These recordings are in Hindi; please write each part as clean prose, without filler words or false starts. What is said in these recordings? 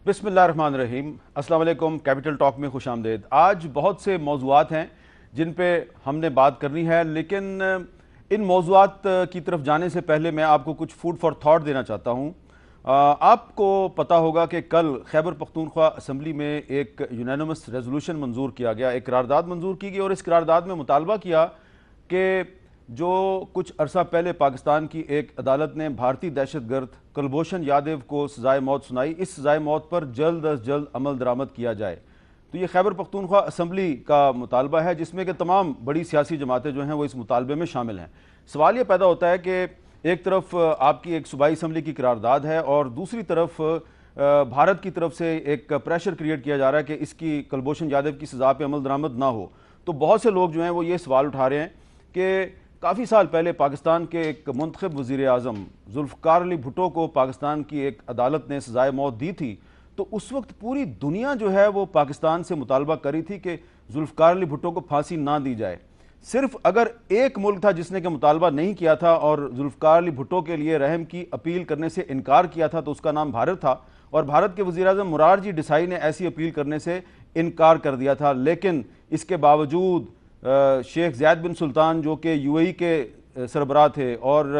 बिस्मिल्लाहिर्रहमानिर्रहीम। अस्सलाम वालेकुम। कैपिटल टॉक में खुश आमदेद। आज बहुत से मौज़ूआत हैं जिन पे हमने बात करनी है, लेकिन इन मौज़ूआत की तरफ जाने से पहले मैं आपको कुछ फूड फॉर थॉट देना चाहता हूँ। आपको पता होगा कि कल खैबर पख्तूनख्वा असम्बली में एक यूनानिमस रेजोल्यूशन मंजूर किया गया, एक करारदाद मंजूर की गई और इस करारदाद में मुतालबा किया कि जो कुछ अरसा पहले पाकिस्तान की एक अदालत ने भारतीय दहशतगर्द कुलभूषण यादव को सजाए मौत सुनाई, इस सजाए मौत पर जल्द अज जल्द अमल दरामद किया जाए। तो ये खैबर पख्तूनख्वा असम्बली का मुतालबा है, जिसमें कि तमाम बड़ी सियासी जमातें जो हैं वो इस मुतालबे में शामिल हैं। सवाल ये पैदा होता है कि एक तरफ आपकी एक सूबाई असम्बली की करारदाद है और दूसरी तरफ भारत की तरफ से एक प्रेशर क्रिएट किया जा रहा है कि इसकी कुलभूषण यादव की सज़ा पर अमल दरामद ना हो। तो बहुत से लोग जो हैं वो ये सवाल उठा रहे हैं कि काफ़ी साल पहले पाकिस्तान के एक मुंतखब वज़ीर आज़म जुल्फ़िकार अली भुट्टो को पाकिस्तान की एक अदालत ने सजाए मौत दी थी, तो उस वक्त पूरी दुनिया जो है वो पाकिस्तान से मुतालबा करी थी कि जुल्फ़िकार अली भुट्टो को फांसी ना दी जाए। सिर्फ अगर एक मुल्क था जिसने के मुतालबा नहीं किया था और जुल्फ़िकार अली भुट्टो के लिए रहम की अपील करने से इनकार किया था, तो उसका नाम भारत था। और भारत के वज़ीर आज़म मुरारजी देसाई ने ऐसी अपील करने से इनकार कर दिया था। लेकिन इसके बावजूद शेख ज़ैद बिन सुल्तान जो कि यूएई के सरबराह थे और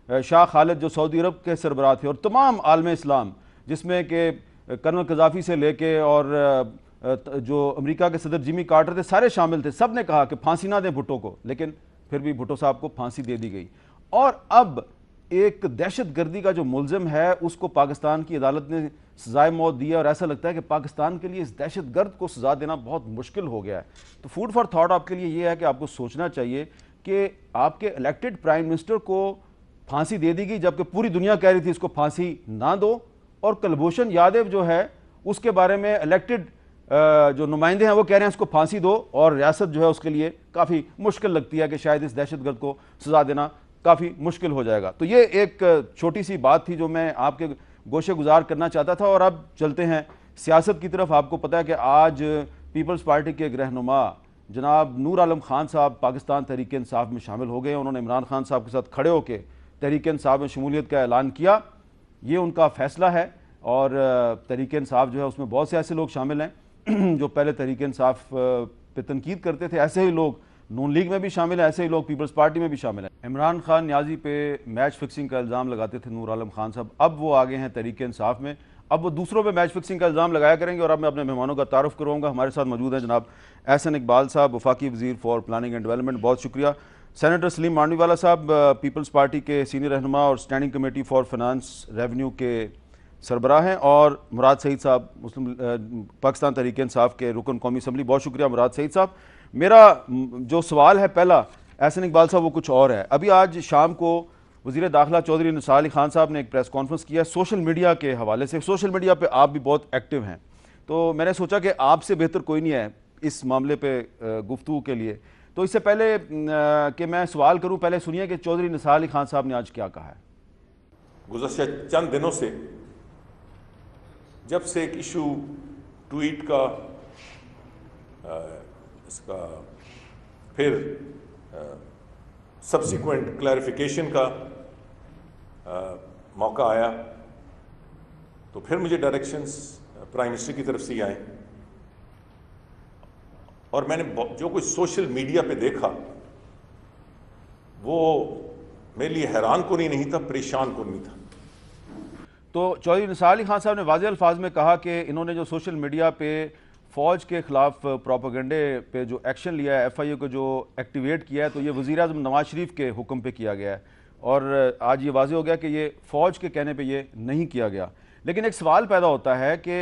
शाह खालिद जो सऊदी अरब के सरबराह थे और तमाम आलम इस्लाम, जिसमें कि कर्नल कज़ाफ़ी से लेके और जो अमेरिका के सदर जिमी कार्टर थे, सारे शामिल थे। सब ने कहा कि फांसी ना दें भुट्टो को, लेकिन फिर भी भुट्टो साहब को फांसी दे दी गई। और अब एक दहशतगर्दी का जो मुलजिम है उसको पाकिस्तान की अदालत ने सजाए मौत दी है और ऐसा लगता है कि पाकिस्तान के लिए इस दहशतगर्द को सजा देना बहुत मुश्किल हो गया है। तो फूड फॉर थॉट आपके लिए ये है कि आपको सोचना चाहिए कि आपके इलेक्टेड प्राइम मिनिस्टर को फांसी दे दी गई, जबकि पूरी दुनिया कह रही थी इसको फांसी ना दो, और कुलभूषण यादव जो है उसके बारे में इलेक्टेड जो नुमाइंदे हैं वो कह रहे हैं इसको फांसी दो, और रियासत जो है उसके लिए काफ़ी मुश्किल लगती है कि शायद इस दहशतगर्द को सजा देना काफ़ी मुश्किल हो जाएगा। तो ये एक छोटी सी बात थी जो मैं आपके गोशे गुजार करना चाहता था। और अब चलते हैं सियासत की तरफ। आपको पता है कि आज पीपल्स पार्टी के एक रहनुमा जनाब नूर आलम खान साहब पाकिस्तान तहरीक इंसाफ में शामिल हो गए। उन्होंने इमरान खान साहब के साथ खड़े होकर तहरीक इंसाफ में शमूलियत का ऐलान किया। ये उनका फैसला है और तहरीक इंसाफ जो है उसमें बहुत से ऐसे लोग शामिल हैं जो पहले तहरीक इंसाफ पे तनकीद करते थे। ऐसे ही लोग नून लीग में भी शामिल है, ऐसे ही लोग पीपल्स पार्टी में भी शामिल है। इमरान खान न्याजी पे मैच फिक्सिंग का इल्ज़ाम लगाते थे नूर आलम खान साहब, अब वो आगे हैं तहरीक इंसाफ में, अब वो दूसरों पे मैच फिक्सिंग का इल्ज़ाम लगाया करेंगे। और अब मैं अपने मेहमानों का तारुफ करूँगा। हमारे साथ मौजूद हैं जनाब एहसन इकबाल साहब, वफाकी वज़ीर फॉर प्लानिंग एंड डेवलपमेंट, बहुत शुक्रिया। सेनेटर सलीम मांडवीवाला साहब, पीपल्स पार्टी के सीनियर रहनुमा और standing committee for finance revenue के सरबराह हैं। और मुराद सईद साहब, मुस्लिम पाकिस्तान तहरीक इंसाफ के रुकन कौमी असम्बली, बहुत शुक्रिया मुराद सईद साहब। मेरा जो सवाल है पहला एहसन इकबाल साहब वो कुछ और है। अभी आज शाम को वज़ीर दाखिला चौधरी निसार अली खान साहब ने एक प्रेस कॉन्फ्रेंस किया सोशल मीडिया के हवाले से। सोशल मीडिया पे आप भी बहुत एक्टिव हैं, तो मैंने सोचा कि आपसे बेहतर कोई नहीं है इस मामले पे गुफ्तगू के लिए। तो इससे पहले कि मैं सवाल करूं, पहले सुनिए कि चौधरी निसार अली खान साहब ने आज क्या कहा है। गुज़श्ता चंद दिनों से जब से एक इशू ट्वीट का इसका फिर सब्सिक्वेंट क्लैरिफिकेशन का मौका आया, तो फिर मुझे डायरेक्शंस प्राइम मिनिस्टर की तरफ से आए और मैंने जो कुछ सोशल मीडिया पे देखा वो मेरे लिए हैरान को नहीं था, परेशान को नहीं था। तो चौधरी निसार अली खान साहब ने वाज़ेह अल्फाज में कहा कि इन्होंने जो सोशल मीडिया पे फ़ौज के ख़िलाफ़ प्रोपेगेंडे पे जो एक्शन लिया है, FIA को जो एक्टिवेट किया है, तो ये वज़ीर आज़म नवाज शरीफ के हुक्म पे किया गया है और आज ये वाज़ेह हो गया कि ये फ़ौज के कहने पे ये नहीं किया गया। लेकिन एक सवाल पैदा होता है कि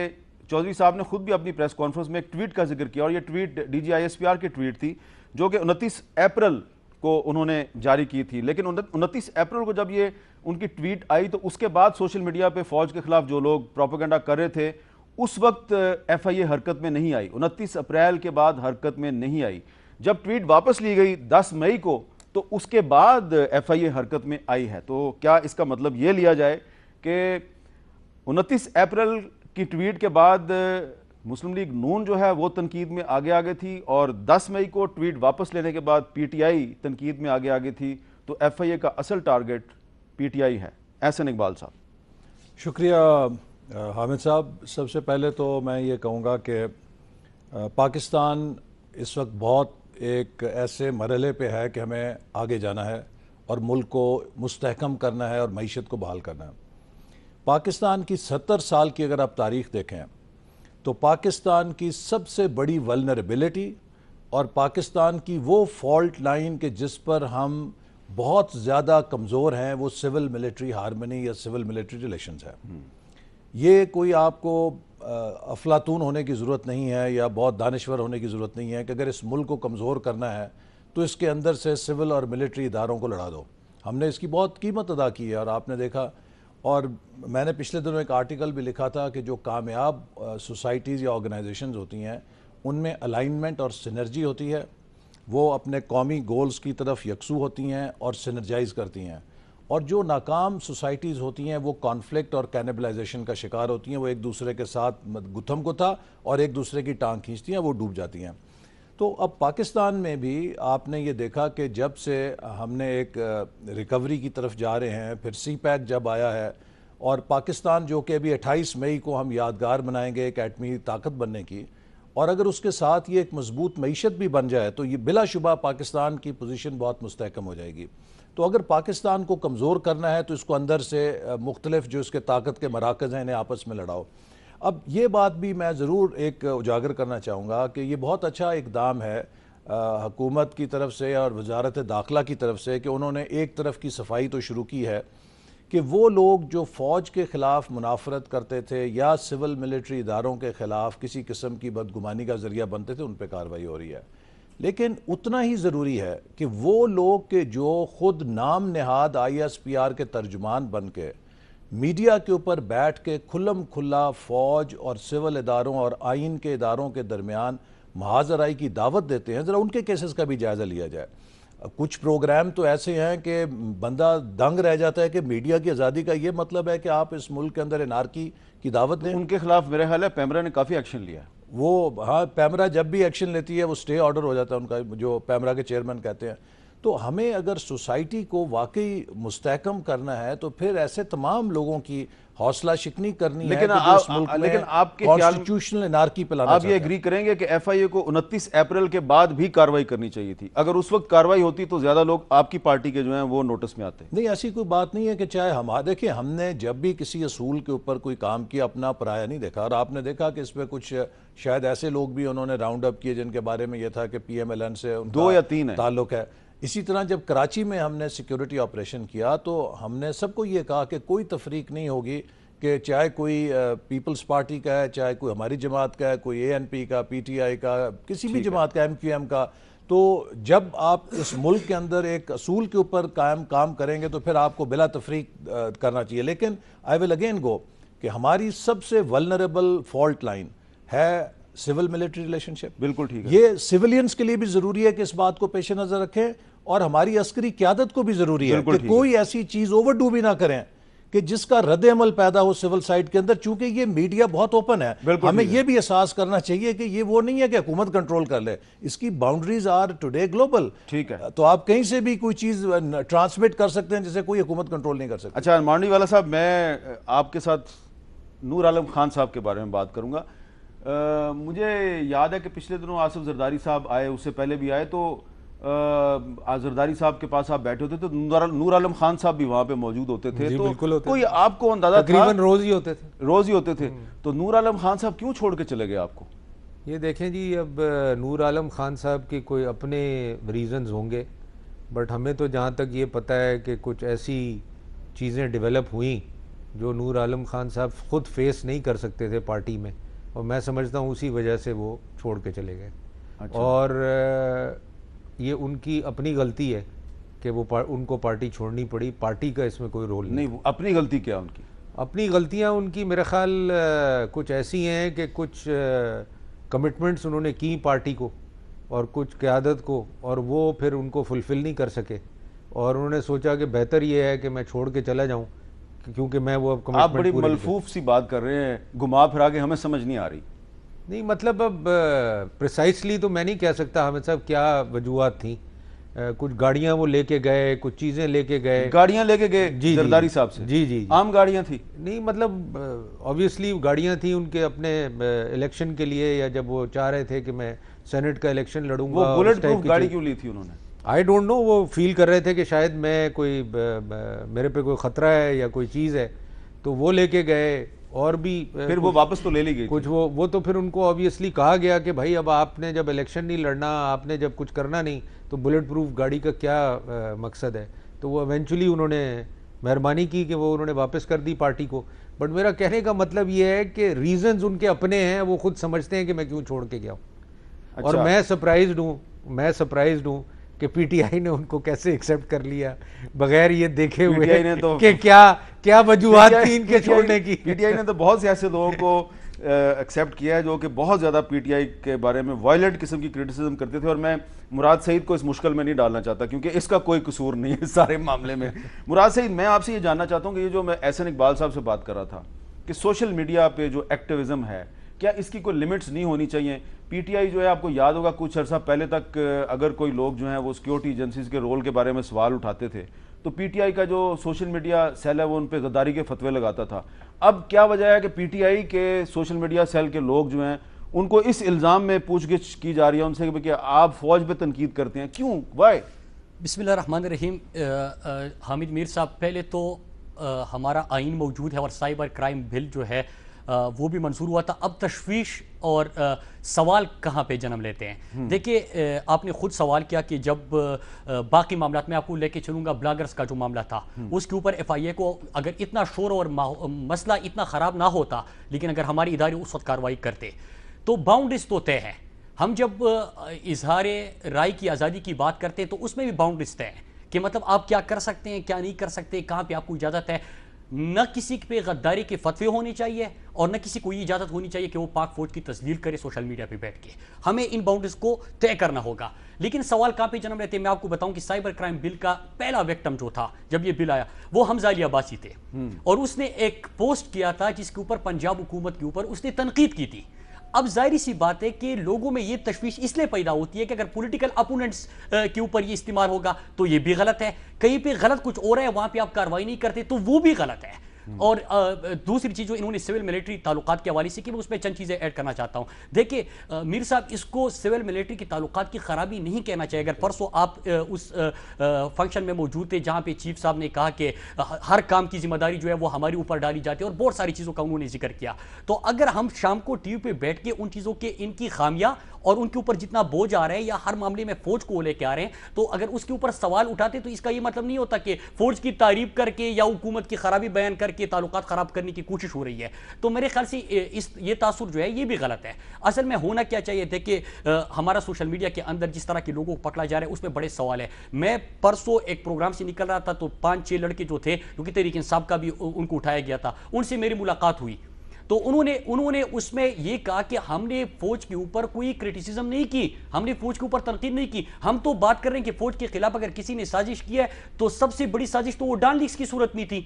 चौधरी साहब ने खुद भी अपनी प्रेस कॉन्फ्रेंस में एक ट्वीट का जिक्र किया और ये ट्वीट DGISPR की ट्वीट थी जो कि 29 अप्रैल को उन्होंने जारी की थी। लेकिन 29 अप्रैल को जब ये उनकी ट्वीट आई तो उसके बाद सोशल मीडिया पे फ़ौज के खिलाफ जो लोग प्रोपेगेंडा कर रहे थे उस वक्त FIA हरकत में नहीं आई, 29 अप्रैल के बाद हरकत में नहीं आई। जब ट्वीट वापस ली गई 10 मई को तो उसके बाद FIA हरकत में आई है। तो क्या इसका मतलब ये लिया जाए कि 29 अप्रैल की ट्वीट के बाद मुस्लिम लीग नून जो है वो तनकीद में आगे थी और 10 मई को ट्वीट वापस लेने के बाद PTI तनकीद में आगे थी, तो FIA का असल टारगेट PTI है। एहसन इकबाल साहब। शुक्रिया हामिद साहब, सबसे पहले तो मैं ये कहूँगा कि पाकिस्तान इस वक्त बहुत एक ऐसे मरहले पे है कि हमें आगे जाना है और मुल्क को मुस्तहकम करना है और मईशत को बहाल करना है। पाकिस्तान की 70 साल की अगर आप तारीख़ देखें तो पाकिस्तान की सबसे बड़ी वल्नरेबिलिटी और पाकिस्तान की वो फॉल्ट लाइन के जिस पर हम बहुत ज़्यादा कमज़ोर हैं वो सिविल मिलिट्री हारमनी या सिविल मिलिट्री रिलेशंस है। ये कोई आपको अफलातून होने की ज़रूरत नहीं है या बहुत दानिश्वर होने की ज़रूरत नहीं है कि अगर इस मुल्क को कमज़ोर करना है तो इसके अंदर से सिविल और मिलिट्री इदारों को लड़ा दो। हमने इसकी बहुत कीमत अदा की है और आपने देखा, और मैंने पिछले दिनों एक आर्टिकल भी लिखा था कि जो कामयाब सोसाइटीज़ या ऑर्गेनाइजेशंस होती हैं उनमें अलाइनमेंट और सिनर्जी होती है, वो अपने कौमी गोल्स की तरफ यकसू होती हैं और सिनर्जाइज़ करती हैं। और जो नाकाम सोसाइटीज़ होती हैं वो कॉन्फ्लिक्ट और कैनिबलाइजेशन का शिकार होती हैं, वो एक दूसरे के साथ गुत्थम गुत्था और एक दूसरे की टांग खींचती हैं, वो डूब जाती हैं। तो अब पाकिस्तान में भी आपने ये देखा कि जब से हमने एक रिकवरी की तरफ जा रहे हैं, फिर सी पैक जब आया है और पाकिस्तान जो कि अभी 28 मई को हम यादगार बनाएंगे एक एटमी ताकत बनने की, और अगर उसके साथ ये एक मजबूत मईशत भी बन जाए तो ये बिलाशुबा पाकिस्तान की पोजीशन बहुत मुस्तहकम हो जाएगी। तो अगर पाकिस्तान को कमज़ोर करना है तो इसको अंदर से मुख्तलिफ जो इसके ताकत के मराकज़ हैं इन्हें आपस में लड़ाओ। अब ये बात भी मैं ज़रूर एक उजागर करना चाहूँगा कि ये बहुत अच्छा इक़दाम है हुकूमत की तरफ से और वजारत दाखिला की तरफ से कि उन्होंने एक तरफ की सफाई तो शुरू की है कि वो लोग जो फ़ौज के ख़िलाफ़ मुनाफरत करते थे या सिविल मिलिट्री इदारों के ख़िलाफ़ किसी किस्म की बदगुमानी का ज़रिया बनते थे उन पर कार्रवाई हो रही है। लेकिन उतना ही ज़रूरी है कि वो लोग के जो ख़ुद नाम नहाद ISPR के तर्जुमान बन के मीडिया के ऊपर बैठ के खुल्लम खुल्ला फ़ौज और सिविल इदारों और आइन के इदारों के दरमियान महाजराई की दावत देते हैं, ज़रा उनके केसेस का भी जायज़ा लिया जाए। कुछ प्रोग्राम तो ऐसे हैं कि बंदा दंग रह जाता है कि मीडिया की आज़ादी का ये मतलब है कि आप इस मुल्क के अंदर एनार्की की दावत दें। उनके खिलाफ मेरे ख्याल है पैमरा ने काफ़ी एक्शन लिया। वो हाँ, पैमरा जब भी एक्शन लेती है वो स्टे ऑर्डर हो जाता है उनका, जो पैमरा के चेयरमैन कहते हैं। तो हमें अगर सोसाइटी को वाकई मुस्तहकम करना है तो फिर ऐसे तमाम लोगों की हौसला शिकनी करनी है। लेकिन आपके कॉन्स्टिट्यूशनल एनार्की पे लाना, आप ये एग्री करेंगे कि FIA को 29 अप्रैल के बाद भी कार्रवाई करनी चाहिए थी? अगर उस वक्त कार्रवाई होती तो ज्यादा लोग आपकी पार्टी के जो हैं वो नोटिस में आते। नहीं, ऐसी कोई बात नहीं है कि चाहे हम देखिए, हमने जब भी किसी असूल के ऊपर कोई काम किया अपना पराया नहीं देखा। और आपने देखा कि इसमें कुछ शायद ऐसे लोग भी उन्होंने राउंड अप किए जिनके बारे में यह था कि PMLN से 2 या 3 ताल्लुक है। इसी तरह जब कराची में हमने सिक्योरिटी ऑपरेशन किया तो हमने सबको ये कहा कि कोई तफरीक नहीं होगी, कि चाहे कोई पीपल्स पार्टी का है, चाहे कोई हमारी जमात का है, कोई ANP का, PTI का, किसी भी जमात का, MQM का। तो जब आप इस मुल्क के अंदर एक असूल के ऊपर कायम काम करेंगे तो फिर आपको बिला तफरीक करना चाहिए। लेकिन आई विल अगेन गो कि हमारी सबसे वल्नरेबल फॉल्ट लाइन है सिविल मिलिट्री रिलेशनशिप। बिल्कुल ठीक है। ये सिविलियंस के लिए भी जरूरी है कि इस बात को पेश नजर रखें और हमारी अस्करी क़यादत को भी जरूरी है कि कोई ऐसी चीज ओवरडू भी ना करें कि जिसका रद्द अमल पैदा हो सिविल साइड के अंदर। चूंकि ये मीडिया बहुत ओपन है, हमें ये भी एहसास करना चाहिए कि ये वो नहीं है कि हुकूमत कंट्रोल कर ले, इसकी बाउंड्रीज आर टुडे ग्लोबल। ठीक है, तो आप कहीं से भी कोई चीज ट्रांसमिट कर सकते हैं जिसे कोई हुकूमत कंट्रोल नहीं कर सकती। अच्छा मांडवी वाला साहब, मैं आपके साथ नूर आलम खान साहब के बारे में बात करूंगा। मुझे याद है कि पिछले दिनों आसिफ जरदारी साहब आए, उससे पहले भी आए, तो जरदारी साहब के पास आप बैठे होते तो नूर आलम खान साहब भी वहां पे मौजूद होते थे। तो कोई आपको अंदाजा तकरीबन रोज ही होते थे। तो नूर आलम खान साहब क्यों छोड़ के चले गए आपको? ये देखें जी, अब नूर आलम खान साहब के कोई अपने रीजंस होंगे, बट हमें तो जहाँ तक ये पता है कि कुछ ऐसी चीज़ें डेवलप हुई जो नूर आलम खान साहब खुद फेस नहीं कर सकते थे पार्टी में, और मैं समझता हूँ उसी वजह से वो छोड़ के चले गए। अच्छा। और ये उनकी अपनी गलती है कि वो उनको पार्टी छोड़नी पड़ी, पार्टी का इसमें कोई रोल नहीं। अपनी गलती क्या उनकी? अपनी गलतियाँ उनकी मेरे ख्याल कुछ ऐसी हैं कि कुछ कमिटमेंट्स उन्होंने की पार्टी को और कुछ क़यादत को, और वो फिर उनको फुलफ़िल नहीं कर सके, और उन्होंने सोचा कि बेहतर ये है कि मैं छोड़ के चला जाऊँ, क्योंकि मैं वो अब आप बड़ी मलफूफ सी बात कर रहे हैं, घुमा फिरा के, हमें समझ नहीं आ रही। नहीं मतलब अब प्रिसाइसली तो मैं नहीं कह सकता हामिद साहब क्या वजूहात थी, कुछ गाड़ियां वो लेके गए, कुछ चीज़ें लेके गए। गाड़ियां लेके गए जी जरदारी साहब से? जी जी। आम गाड़ियां थी? नहीं, मतलब ऑब्वियसली गाड़ियां थी उनके अपने इलेक्शन के लिए, या जब वो चाह रहे थे कि मैं सेनेट का इलेक्शन लड़ूंगा। वो बुलेट प्रूफ गाड़ी क्यों ली थी उन्होंने? आई डोंट नो, वो फील कर रहे थे कि शायद मैं कोई मेरे पे कोई ख़तरा है या कोई चीज़ है, तो वो लेके गए। और भी फिर वो वापस तो ले ली गई कुछ वो तो फिर उनको ऑब्वियसली कहा गया कि भाई अब आपने जब इलेक्शन नहीं लड़ना, आपने जब कुछ करना नहीं, तो बुलेट प्रूफ गाड़ी का क्या मकसद है। तो वो इवेंचुअली उन्होंने मेहरबानी की कि वो उन्होंने वापस कर दी पार्टी को। बट मेरा कहने का मतलब ये है कि रीजंस उनके अपने हैं, वो खुद समझते हैं कि मैं क्यों छोड़ के गया हूँ। अच्छा। और मैं सरप्राइज्ड हूँ कि पीटीआई ने उनको कैसे एक्सेप्ट कर लिया बगैर ये देखे हुए कि क्या वजूहात थी इनके छोड़ने की। पीटीआई ने तो बहुत से ऐसे लोगों को एक्सेप्ट किया है जो कि बहुत ज़्यादा पीटीआई के बारे में वायलेंट किस्म की क्रिटिसिज्म करते थे, और मैं मुराद सईद को इस मुश्किल में नहीं डालना चाहता क्योंकि इसका कोई कसूर नहीं है इस सारे मामले में। मुराद सईद, मैं आपसे ये जानना चाहता हूँ कि ये जो मैं एहसन इकबाल साहब से बात कर रहा था कि सोशल मीडिया पे जो एक्टिविज्म है, क्या इसकी कोई लिमिट्स नहीं होनी चाहिए? पीटीआई जो है, आपको याद होगा कुछ अर्सा पहले तक अगर कोई लोग जो हैं वो सिक्योरिटी एजेंसीज के रोल के बारे में सवाल उठाते थे तो पीटीआई का जो सोशल मीडिया सेल है वो उन पे गद्दारी के फतवे लगाता था। अब क्या वजह है कि पीटीआई के सोशल मीडिया सेल के लोग जो हैं उनको इस इल्ज़ाम में पूछगिछ की जा रही है उनसे कि आप फौज पे तनकीद करते हैं, क्यों, वाई? बिस्मिल्लाहिर्रहमानिर्रहीम। हामिद मीर साहब, पहले तो हमारा आइन मौजूद है और साइबर क्राइम बिल जो है वो भी मंजूर हुआ था। अब तशवीश और सवाल कहाँ पे जन्म लेते हैं? देखिए, आपने खुद सवाल किया कि जब बाकी मामला में आपको लेके चलूँगा, ब्लॉगर्स का जो मामला था उसके ऊपर एफआईए को अगर इतना शोर और मसला इतना ख़राब ना होता, लेकिन अगर हमारे इदारे उस वक्त कार्रवाई करते तो बाउंड्रीज तो तय है। हम जब इजहार राय की आज़ादी की बात करते हैं तो उसमें भी बाउंड्रीज तय हैं कि मतलब आप क्या कर सकते हैं, क्या नहीं कर सकते, कहाँ पे आपको इजाज़त है। न किसी पे गद्दारी के फतवे होने चाहिए और न किसी को ये इजाज़त होनी चाहिए कि वो पाक फौज की तस्दील करे सोशल मीडिया पे बैठ के। हमें इन बाउंड्रीज को तय करना होगा। लेकिन सवाल कहाँ पे जन्म लेते हैं? मैं आपको बताऊं कि साइबर क्राइम बिल का पहला विक्टिम जो था जब ये बिल आया वो हमजा अली अब्बासी थे, और उसने एक पोस्ट किया था जिसके ऊपर पंजाब हुकूमत के ऊपर उसने तनकीद की थी। अब जाहिर सी बात है कि लोगों में ये तशवीश इसलिए पैदा होती है कि अगर पॉलिटिकल अपोनेंट्स के ऊपर ये इस्तेमाल होगा तो ये भी गलत है, कहीं पे गलत कुछ और है वहां पे आप कार्रवाई नहीं करते तो वो भी गलत है। और दूसरी चीज जो इन्होंने सिविल मिलिट्री ताल्लुकात के हवाले से की, मैं उसमें चंद चीजें ऐड करना चाहता हूं। देखिए मीर साहब, इसको सिविल मिलिट्री की ताल्लुकात की खराबी नहीं कहना चाहिए। अगर परसों आप उस फंक्शन में मौजूद थे जहां पे चीफ साहब ने कहा कि हर काम की जिम्मेदारी जो है वो हमारे ऊपर डाली जाती है और बहुत सारी चीजों का उन्होंने जिक्र किया, तो अगर हम शाम को टीवी पे बैठ के उन चीजों के इनकी खामियां और उनके ऊपर जितना बोझ आ रहा है या हर मामले में फौज को लेके आ रहे हैं, तो अगर उसके ऊपर सवाल उठाते तो इसका यह मतलब नहीं होता कि फौज की तारीफ करके या हुकूमत की खराबी बयान करके ताल्लुकात खराब करने की कोशिश हो रही है। तो मेरे ख्याल से ये तासुर जो है ये भी गलत है। असल में होना क्या चाहिए थे कि हमारा सोशल मीडिया के अंदर जिस तरह के लोगों को पकड़ा जा रहा है उसमें बड़े सवाल है। मैं परसों एक प्रोग्राम से निकल रहा था तो 5-6 लड़के जो थे, क्योंकि तहरीक इंसाफ का भी उनको उठाया गया था, उनसे मेरी मुलाकात हुई तो उन्होंने उसमें यह कहा कि हमने फौज के ऊपर कोई क्रिटिसिज्म नहीं की, हमने फौज के ऊपर तनकीद नहीं की। हम तो बात कर रहे हैं कि फौज के खिलाफ अगर किसी ने साजिश की है तो सबसे बड़ी साजिश तो वो डान लीक्स की सूरत में थी।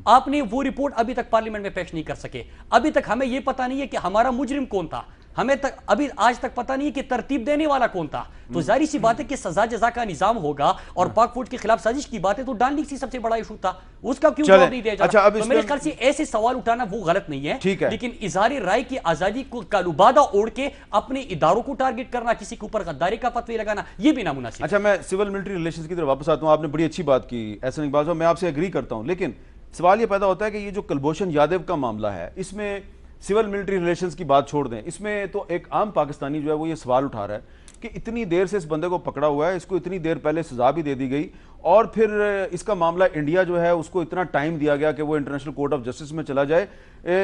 आपने वो रिपोर्ट अभी तक पार्लियामेंट में पेश नहीं कर सके। अभी तक हमें यह पता नहीं है कि हमारा मुजरिम कौन था, हमें तक अभी आज तक पता नहीं है कि तरतीब देने वाला कौन था। तो जाहिर सी बात है कि सजा जजा का निजाम होगा और पाक फौज के खिलाफ साजिश की बात है तो डान लीक्स ही सबसे बड़ा इशू था, उसका क्यों जवाब नहीं दिया जा रहा? तो मेरे ख्याल से ऐसे सवाल उठाना वो गलत नहीं है, ठीक है, लेकिन इजहार राय की आजादी को का लुबादा ओढ़ के अपने इदारों को टारगेट करना, किसी के ऊपर गद्दारी का फतवे लगाना, ये भी नामुनासिब। अच्छा, मैं सिविल मिलिट्री रिलेशंस की तरफ वापस आता हूं। आपने बड़ी अच्छी बात की एहसन इकबाल साहब, मैं आपसे एग्री करता हूं, लेकिन सवाल ये पैदा होता है कि ये जो कुलभूषण यादव का मामला है इसमें सिविल मिलिट्री रिलेशंस की बात छोड़ दें, इसमें तो एक आम पाकिस्तानी जो है वो ये सवाल उठा रहा है कि इतनी देर से इस बंदे को पकड़ा हुआ है, इसको इतनी देर पहले सजा भी दे दी गई और फिर इसका मामला इंडिया जो है उसको इतना टाइम दिया गया कि वो इंटरनेशनल कोर्ट ऑफ जस्टिस में चला जाए।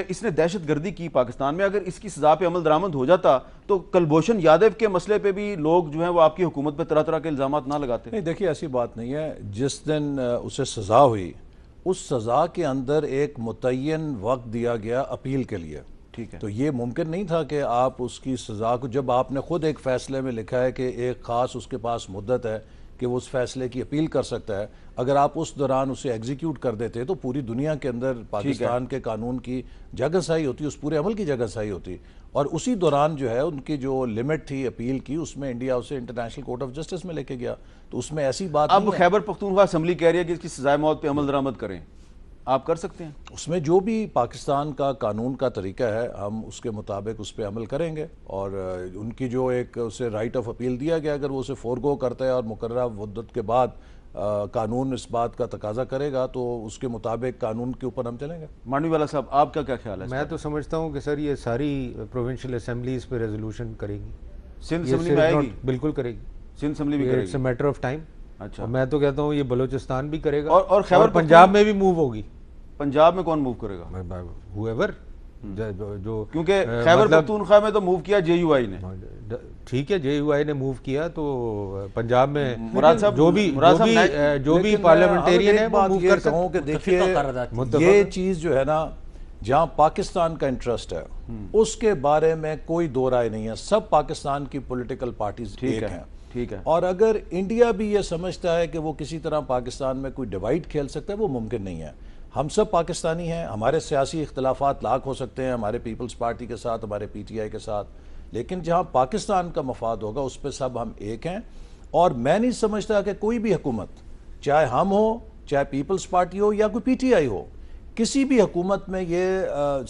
इसने दहशतगर्दी की पाकिस्तान में, अगर इसकी सजा पे अमल दरामद हो जाता तो कुलभूषण यादव के मसले पे भी लोग जो है वो आपकी हुकूमत पे तरह तरह के इल्जाम ना लगाते। नहीं, देखिए ऐसी बात नहीं है। जिस दिन उसे सजा हुई उस सजा के अंदर एक मुतय्यन वक्त दिया गया अपील के लिए, ठीक है, तो ये मुमकिन नहीं था कि आप उसकी सज़ा को, जब आपने खुद एक फ़ैसले में लिखा है कि एक ख़ास उसके पास मुद्दत है कि वो उस फैसले की अपील कर सकता है। अगर आप उस दौरान उसे एग्जीक्यूट कर देते तो पूरी दुनिया के अंदर पाकिस्तान के कानून की जगहसाई होती, उस पूरे अमल की जगहसाई होती, और उसी दौरान जो है उनकी जो लिमिट थी अपील की, उसमें इंडिया उसे इंटरनेशनल कोर्ट ऑफ जस्टिस में लेके गया। तो उसमें ऐसी बात अब नहीं है। खैबर पख्तूनख्वा असम्बली कह रही है कि इसकी सजाए मौत पे अमल दरामद करें, आप कर सकते हैं? उसमें जो भी पाकिस्तान का कानून का तरीका है हम उसके मुताबिक उस पर अमल करेंगे, और उनकी जो एक उसे राइट ऑफ अपील दिया गया, अगर वो उसे फोरगो करता है और मुकर्ररा मुद्दत के बाद कानून इस बात का तकाजा करेगा तो उसके मुताबिक कानून के ऊपर हम चलेंगे। मांडवी वाला साहब, आपका क्या ख्याल है? मैं तो समझता हूँ कि सर ये सारी प्रोविंशियल असेंबलीज पे रेजोल्यूशन करेगी, सिंध असेंबली में आएगी? बिल्कुल करेगी, सिंध असेंबली भी इट्स करेगी? A matter of time. अच्छा, और मैं तो कहता हूँ ये बलूचिस्तान भी करेगा, और खैबर पंजाब में भी मूव होगी। पंजाब में कौन मूव करेगा? हुएवर जो क्योंकि खैबर पख्तूनख्वा में तो मूव किया जेयूआई ने। ठीक है, जेयूआई ने मूव किया, तो पंजाब में मुराद साहब जो भी पार्लियामेंटेरियन है वो मूव कर सकते हैं। कि देखिए ये चीज जो है ना, जहां पाकिस्तान का इंटरेस्ट है उसके बारे में कोई दो राय नहीं है, सब पाकिस्तान की पॉलिटिकल पार्टीज एक हैं। ठीक है, और अगर इंडिया भी ये समझता है कि वो किसी तरह पाकिस्तान में कोई डिवाइड खेल सकता है, वो मुमकिन नहीं है। हम सब पाकिस्तानी हैं, हमारे सियासी इख्तलाफात लाख हो सकते हैं, हमारे पीपल्स पार्टी के साथ, हमारे PTI के साथ, लेकिन जहां पाकिस्तान का मफाद होगा उस पर सब हम एक हैं। और मैं नहीं समझता कि कोई भी हुकूमत, चाहे हम हो, चाहे पीपल्स पार्टी हो या कोई PTI हो, किसी भी हुकूमत में ये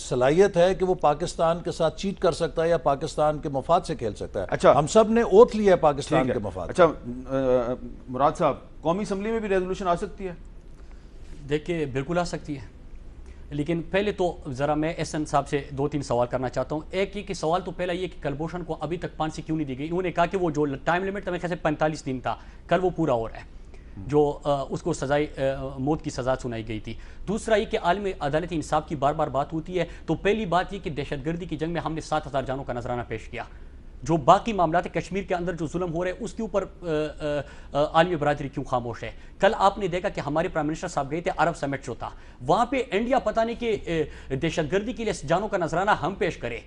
सलाहियत है कि वो पाकिस्तान के साथ चीट कर सकता है या पाकिस्तान के मफाद से खेल सकता है। अच्छा, हम सब ने ओथ लिया है पाकिस्तान के मफाद। अच्छा मुराद साहब, कौमी असम्बली में भी रेजोल्यूशन आ सकती है? देखिए बिल्कुल आ सकती है, लेकिन पहले तो ज़रा मैं एहसन साहब से 2-3 सवाल करना चाहता हूँ। एक ये कि सवाल तो पहला ये कि कलभूषण को अभी तक फांसी क्यों नहीं दी गई? उन्होंने कहा कि वो जो टाइम लिमिट था मेरे ख्याल से 45 दिन था, कल वो पूरा हो रहा है, जो उसको सजाए मौत की सज़ा सुनाई गई थी। दूसरा ये कि आलमी अदालती इंसाफ की बार बार बात होती है, तो पहली बात ये कि दहशतगर्दी की जंग में हमने 7000 जानों का नजराना पेश किया। जो बाकी मामला थे कश्मीर के अंदर जो जुल्म हो रहे हैं उसके ऊपर आलमी बरादरी क्यों खामोश है? कल आपने देखा कि हमारे प्राइम मिनिस्टर साहब गए थे अरब समिट जो था, वहाँ पे इंडिया पता नहीं कि दहशतगर्दी के लिए जानों का नजराना हम पेश करें,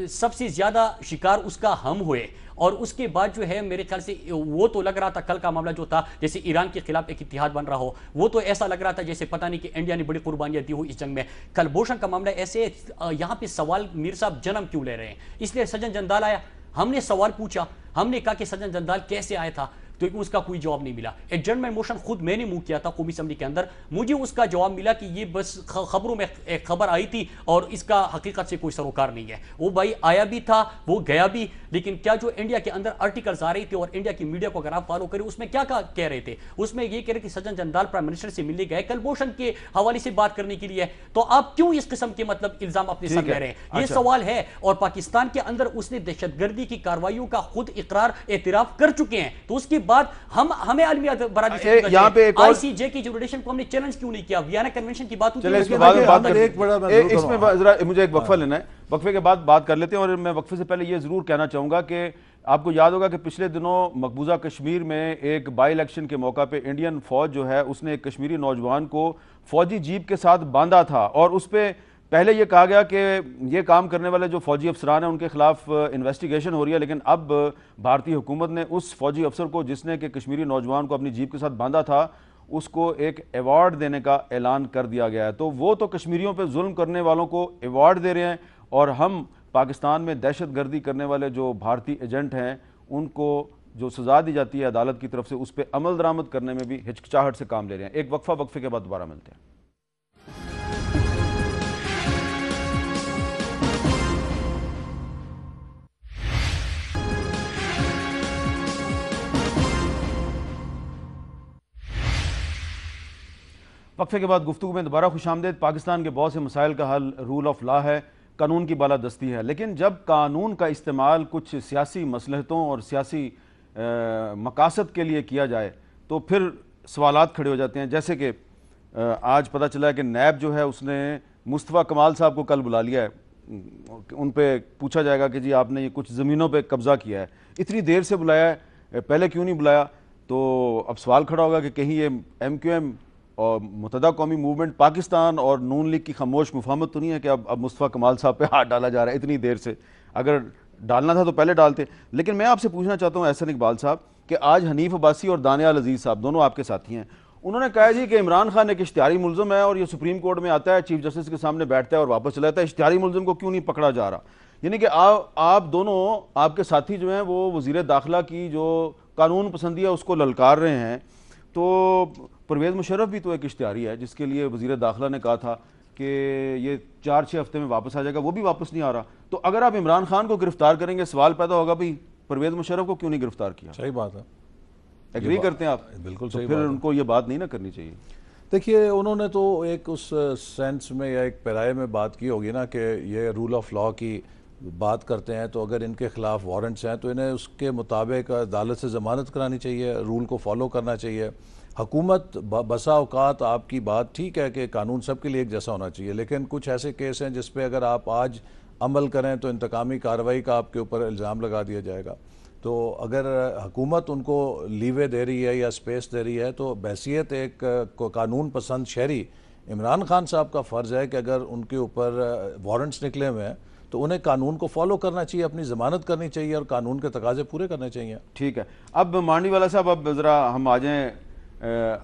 सबसे ज़्यादा शिकार उसका हम हुए, और उसके बाद जो है मेरे ख्याल से वो तो लग रहा था कल का मामला जो था जैसे ईरान के खिलाफ एक इत्तेहाद बन रहा हो, वो तो ऐसा लग रहा था जैसे पता नहीं कि इंडिया ने बड़ी कुर्बानियां दी हो इस जंग में। कलभूषण का मामला ऐसे, यहाँ पे सवाल मीर साहब जन्म क्यों ले रहे हैं? इसलिए सज्जन जंदाल आया, हमने सवाल पूछा, हमने कहा कि सज्जन जंदाल कैसे आया था, तो उसका कोई जवाब नहीं मिला। एडजर्नमेंट मोशन खुद मैंने मुंह किया था कौमी असम्बली के अंदर, मुझे उसका जवाब मिला कि ये बस खबरों में एक खबर आई थी और इसका हकीकत से कोई सरोकार नहीं है। वो भाई आया भी था, वो गया भी, लेकिन क्या जो इंडिया के अंदर आर्टिकल्स आ रही थी और इंडिया की मीडिया को अगर आप फॉलो करें उसमें क्या कह रहे थे? उसमें ये कह रहे कि सज्जन जंदाल प्राइम मिनिस्टर से मिलने गए कलभूषण के हवाले से बात करने के लिए, तो आप क्यों इस किस्म के मतलब इल्जाम अपने सर ले रहे हैं? ये सवाल है। और पाकिस्तान के अंदर उसने दहशतगर्दी की कार्रवाइयों का खुद इकरार एतराफ कर चुके हैं, तो उसके बाद हमें आलमी बरादरी से यहाँ पे एक आईसीजे की जुडिशन को हमने चैलेंज क्यों नहीं किया? वियना कन्वेंशन की बात होती है, इसमें जरा मुझे एक वक्फा लेना है, वक्फे के बाद बात कर लेते हैं। और मैं वक्फे से पहले ये जरूर कहना चाहूंगा कि आपको याद होगा कि पिछले दिनों मकबूजा कश्मीर में एक बाई इलेक्शन के मौका पे इंडियन फौज जो है उसने एक कश्मीरी नौजवान को फौजी जीप के साथ बांधा था, और उस पर पहले ये कहा गया कि ये काम करने वाले जो फौजी अफसरान हैं उनके खिलाफ इन्वेस्टिगेशन हो रही है, लेकिन अब भारतीय हुकूमत ने उस फौजी अफसर को जिसने कि कश्मीरी नौजवान को अपनी जीप के साथ बांधा था उसको एक अवार्ड देने का ऐलान कर दिया गया है। तो वो तो कश्मीरियों पे जुल्म करने वालों को अवार्ड दे रहे हैं, और हम पाकिस्तान में दहशतगर्दी करने वाले जो भारतीय एजेंट हैं उनको जो सज़ा दी जाती है अदालत की तरफ से उस पर अमल दरामद करने में भी हिचकिचाहट से काम ले रहे हैं। एक वक्फे के बाद दोबारा मिलते हैं। वक्फे के बाद गुफ्तगू में दोबारा खुशामदेद। पाकिस्तान के बहुत से मसाइल का हल रूल ऑफ लॉ है, कानून की बालादस्ती है, लेकिन जब कानून का इस्तेमाल कुछ सियासी मसलहतों और सियासी मकासद के लिए किया जाए तो फिर सवालात खड़े हो जाते हैं। जैसे कि आज पता चला है कि नैब जो है उसने मुस्तफ़ा कमाल साहब को कल बुला लिया है, उन पे पूछा जाएगा कि जी आपने ये कुछ ज़मीनों पे कब्ज़ा किया है, इतनी देर से बुलाया है, पहले क्यों नहीं बुलाया? तो अब सवाल खड़ा होगा कि कहीं ये MQM और मुत्तहदा कौमी मूवमेंट पाकिस्तान और नून लीग की खामोश मुफाहमत तो नहीं है कि अब मुस्तफ़ा कमाल साहब पे हाथ डाला जा रहा है इतनी देर से? अगर डालना था तो पहले डालते। लेकिन मैं आपसे पूछना चाहता हूँ एहसन इकबाल साहब कि आज हनीफ अब्बासी और दानियाल अजीज साहब दोनों आपके साथी हैं, उन्होंने कहा जी कि इमरान खान एक इश्तिहारी मुल्ज़िम है और ये सुप्रीम कोर्ट में आता है, चीफ जस्टिस के सामने बैठता है और वापस चला जाता है, इश्तिहारी मुल्ज़िम को क्यों नहीं पकड़ा जा रहा। यानी कि आप दोनों, आपके साथी जो हैं वो वज़ीर दाखिला की जो कानून पसंदी है उसको ललकार रहे हैं। तो परवेज़ मुशर्रफ भी तो एक इश्तिहारी है जिसके लिए वज़ीर दाखिला ने कहा था कि ये 4-6 हफ्ते में वापस आ जाएगा, वो भी वापस नहीं आ रहा। तो अगर आप इमरान खान को गिरफ्तार करेंगे, सवाल पैदा होगा भाई परवेज़ मुशर्रफ को क्यों नहीं गिरफ्तार किया। सही बात है, एग्री करते हैं आप? बिल्कुल तो सही फिर बात है। उनको ये बात नहीं ना करनी चाहिए। देखिए, उन्होंने तो एक उस सेंस में या एक पैराए में बात की होगी ना कि ये रूल ऑफ लॉ की बात करते हैं, तो अगर इनके खिलाफ वारंट्स हैं तो इन्हें उसके मुताबिक अदालत से ज़मानत करानी चाहिए, रूल को फॉलो करना चाहिए। हुकूमत बसा औकात आपकी बात ठीक है कि कानून सबके लिए एक जैसा होना चाहिए, लेकिन कुछ ऐसे केस हैं जिस पे अगर आप आज अमल करें तो इंतकामी कार्रवाई का आपके ऊपर इल्ज़ाम लगा दिया जाएगा। तो अगर हुकूमत उनको लीवे दे रही है या स्पेस दे रही है तो बहसीत एक कानून पसंद शहरी इमरान खान साहब का फ़र्ज़ है कि अगर उनके ऊपर वारंट्स निकले हुए हैं तो उन्हें कानून को फॉलो करना चाहिए, अपनी ज़मानत करनी चाहिए और कानून के तकाजे पूरे करने चाहिए। ठीक है, अब मांडी वाला साहब, अब ज़रा हम आ जाएँ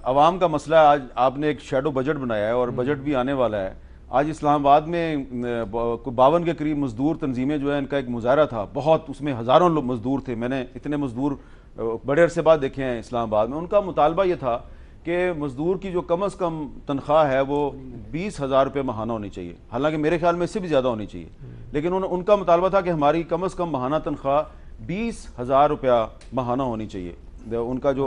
अवाम का मसला। आज आपने एक शैडो बजट बनाया है और बजट भी आने वाला है। आज इस्लामाबाद में 52 के करीब मजदूर तंजीमें जो है इनका एक मुजाहरा था, बहुत, उसमें हज़ारों लोग मजदूर थे। मैंने इतने मजदूर बड़े अरसे बाद देखे हैं इस्लामाबाद में। उनका मुतालबा ये था कि मजदूर की जो कम अज़ कम तनख्वाह है वो 20,000 रुपये माहाना होनी चाहिए। हालांकि मेरे ख्याल में इससे भी ज़्यादा होनी चाहिए, लेकिन उनका मुतालबा था कि हमारी कम अज़ कम माहाना तनख्वाह 20,000 रुपया माहाना होनी चाहिए उनका जो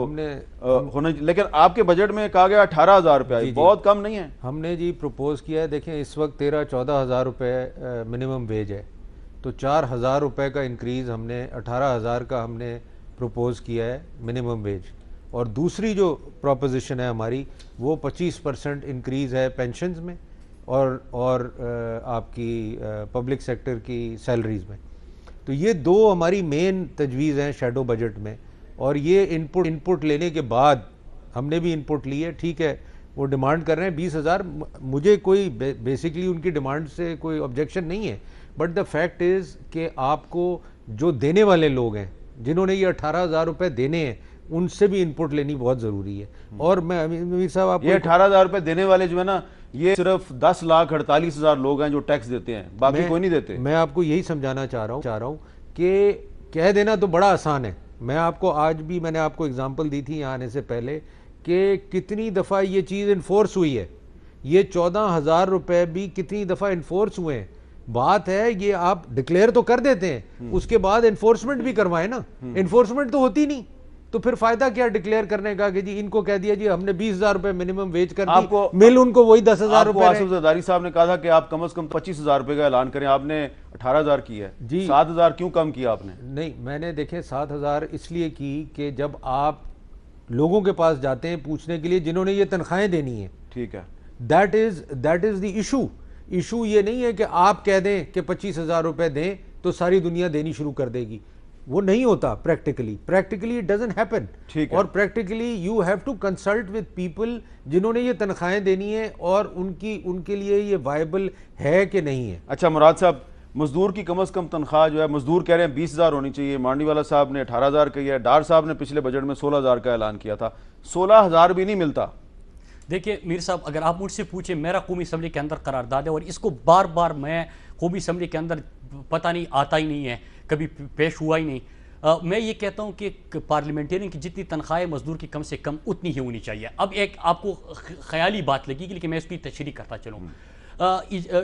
होना। लेकिन आपके बजट में कहा गया 18,000 रुपया, बहुत कम नहीं है। हमने जी प्रपोज किया है, देखें इस वक्त 13-14 हज़ार रुपये मिनिमम वेज है, तो 4,000 रुपये का इंक्रीज़ हमने 18,000 का हमने प्रपोज किया है मिनिमम वेज। और दूसरी जो प्रोपोजिशन है हमारी वो 25% इंक्रीज़ है पेंशन्स में और आपकी पब्लिक सेक्टर की सैलरीज़ में। तो ये दो हमारी मेन तजवीज़ हैं शैडो बजट में, और ये इनपुट लेने के बाद हमने भी इनपुट ली है। ठीक है, वो डिमांड कर रहे हैं 20,000, मुझे कोई बेसिकली उनकी डिमांड से कोई ऑब्जेक्शन नहीं है, बट द फैक्ट इज़ कि आपको जो देने वाले लोग हैं जिन्होंने ये 18,000 रुपये देने हैं उनसे भी इनपुट लेनी बहुत ज़रूरी है। और मैं अमीर साहब, आपको ये 18,000 रुपये देने वाले जो है ना, ये सिर्फ 10,48,000 लोग हैं जो टैक्स देते हैं, बाकी कोई नहीं देते। मैं आपको यही समझाना चाह रहा हूँ कि कह देना तो बड़ा आसान है। मैं आपको आज भी, मैंने आपको एग्जांपल दी थी यहाँ आने से पहले कि कितनी दफ़ा ये चीज़ इन्फोर्स हुई है। ये 14,000 रुपये भी कितनी दफ़ा इन्फोर्स हुए हैं। बात है ये आप डिक्लेयर तो कर देते हैं, उसके बाद इन्फोर्समेंट भी करवाए ना। इन्फोर्समेंट तो होती नहीं, तो फिर फायदा क्या डिक्लेयर करने का कि जी इनको कह दिया जी हमने 20,000 रुपये मिनिमम वेज कर दी, मिल उनको वही 10,000 रुपये। आसिफ ज़रदारी साहब ने कहा था कि आप कम से कम 25,000 रुपये का ऐलान करें, आपने 18,000 की है जी। 7,000 क्यों कम किया आपने? नहीं, मैंने देखे 7,000 इसलिए की कि जब आप लोगों के पास जाते हैं पूछने के लिए जिन्होंने ये तनख्वाहें देनी है, ठीक है, दैट इज द इशू ये नहीं है कि आप कह दें कि 25,000 रुपये दें तो सारी दुनिया देनी शुरू कर देगी। वो नहीं होता प्रैक्टिकली इट डजंट हैपन। और practically you have to consult with people जिन्होंने ये तनख्वाहें देनी है और उनके लिए ये वायबल है कि नहीं है। अच्छा मुराद साहब, मजदूर की कम से कम तनख्वाह जो है, मजदूर कह रहे हैं 20,000 होनी चाहिए, मांडीवाला साहब ने 18,000 कही है, डार साहब ने पिछले बजट में 16,000 का ऐलान किया था, 16,000 भी नहीं मिलता। देखिए मीर साहब, अगर आप मुझसे पूछे, मेरा कौमी असम्बली के अंदर करारदाद है और इसको बार बार मैं कौमी असम्बली के अंदर पता नहीं आता ही नहीं है, कभी पेश हुआ ही नहीं। मैं ये कहता हूँ कि पार्लियामेंटेरियन की जितनी तनख्वाह मजदूर की कम से कम उतनी ही होनी चाहिए। अब एक आपको ख्याली बात लगेगी लेकिन मैं इसकी तशरीह करता चलूँ।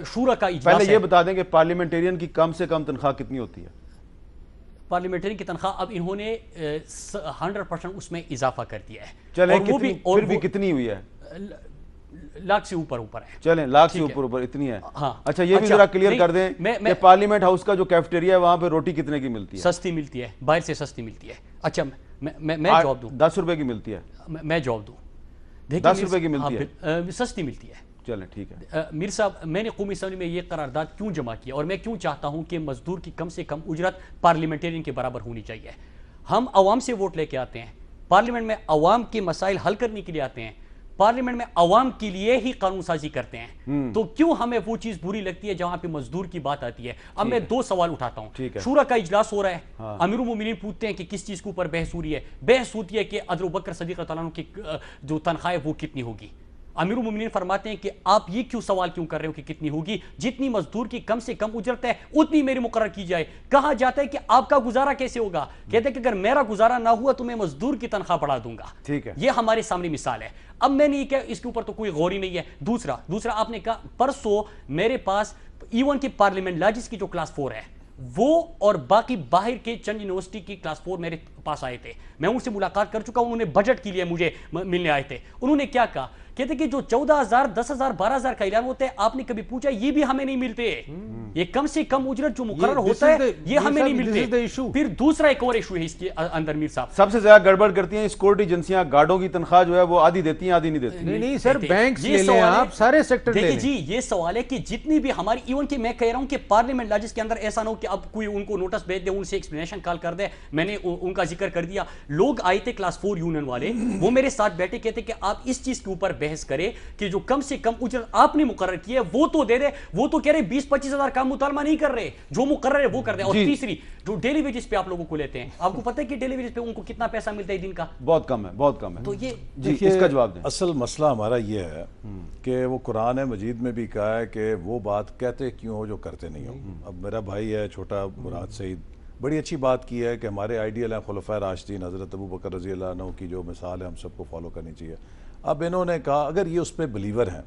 शूरा का इजलास, पहले ये बता दें कि पार्लियामेंटेरियन की कम से कम तनख्वाह कितनी होती है? पार्लियामेंटेरियन की तनख्वाह अब इन्होंने 100% उसमें इजाफा कर दिया है। चलें, फिर भी कितनी हुई है? लाख से ऊपर है। चलें, लाख से ऊपर इतनी है। हाँ। अच्छा, ये भी जरा क्लियर कर दें कि पार्लियामेंट हाउस का जो कैफेटेरिया है वहां पे रोटी कितने की मिलती है? सस्ती मिलती है, बाहर से सस्ती मिलती है। अच्छा, मैं जवाब दूं? 10 रुपए की मिलती है। मैं जवाब दूं? देखिए, 10 रुपए की मिलती है, सस्ती मिलती है। चलें, ठीक है। मीर साहब, मैंने कौमी असम्बली में ये करारदाद क्यों जमा किया और मैं क्यों चाहता हूं कि मजदूर की कम से कम उजरत पार्लियामेंटेरियन के बराबर होनी चाहिए। हम अवाम से वोट लेके आते हैं, पार्लियामेंट में अवाम के मसाइल हल करने के लिए आते हैं, पार्लियामेंट में अवाम के लिए ही कानून साजी करते हैं, तो क्यों हमें वो चीज बुरी लगती है जहां पे मजदूर की बात आती है। अब मैं दो सवाल उठाता हूं। शूरा का इजलास हो रहा है, हाँ। अमीरुल मोमिनीन पूछते हैं कि किस चीज के ऊपर बहस हो रही है। बहस होती है कि अबू बकर सदीक रज़ियल्लाहु अन्हु की जो तनख्वाह है वो कितनी होगी। अमीरुल मोमिनीन फरमाते हैं कि आप ये क्यों सवाल क्यों कर रहे हो कि कितनी होगी, जितनी मजदूर की कम से कम उजरत है उतनी मेरी मुकर्रर की जाए। कहा जाता है कि आपका गुजारा कैसे होगा, कहते हैं कि अगर मेरा गुजारा ना हुआ तो मैं मजदूर की तनख्वाह बढ़ा दूंगा। ठीक है, ये हमारे सामने मिसाल है। अब मैंने ये क्या, इसके ऊपर तो कोई गौर ही नहीं है। दूसरा आपने कहा परसों मेरे पास इवन की पार्लियामेंट लॉ जिसकी जो क्लास 4 है वो और बाकी बाहर के चंद यूनिवर्सिटी की क्लास 4 मेरे पास आए थे, मैं उनसे मुलाकात कर चुका हूं। उन्होंने बजट के लिए मुझे मिलने आए थे। उन्होंने क्या कहा, कहते कि जो 14,000, 10,000, 12,000 का ऐलान होता है, आपने कभी पूछा ये भी हमें नहीं मिलते। ये कम से कम उजरत जो मुकर्रर होता है ये हमें नहीं मिलते। फिर दूसरा एक और इशू है इसके अंदर मीर साहब, सबसे ज्यादा गड़बड़ करती हैं सिक्योरिटी एजेंसियां, गार्डों की तनख्वाह जो है वो आधी देती हैं आधी नहीं देती। नहीं सर, बैंक ले लें आप, सारे सेक्टर ले लें। जी ये सवाल है कि जितनी भी हमारी इवन की, मैं कह रहा हूं कि पार्लियामेंट लॉ जिसके अंदर ऐसा ना हो कि अब कोई उनको नोटिस भेज दे, उनसे एक्सप्लेनेशन कॉल कर दे। मैंने उनका जिक्र कर दिया। लोग आए थे क्लास 4 यूनियन वाले, वो मेरे साथ बैठे, कहते कि आप इस चीज के ऊपर बहस करें कि जो कम से कम उजरत आपने मुकर्रर की है वो तो दे दे। वो तो कह रहे 20-25 हजार का मुतालबा नहीं कर रहे, जो मुकर्रर है वो कर दे। और तीसरी जो डेली वेजेस पे आप लोगों को लेते हैं, आपको पता है कि डेली वेजेस पे उनको कितना पैसा मिलता है दिन का? बहुत कम है, बहुत कम है। तो ये जी इसका जवाब दें। असल मसला हमारा ये है कि वो कुरान मजीद में भी कहा है कि वो बात कहते क्यों हो जो करते नहीं हो। अब मेरा भाई है छोटा मुराद सईद, बड़ी अच्छी बात की है कि हमारे आइडियल हैं खुलफाए राशिदीन, हज़रत अबू बकर रज़ियल्लाहु अन्हु की जो मिसाल है हम सबको फॉलो करनी चाहिए। अब इन्होंने कहा अगर ये उस पर बिलीवर हैं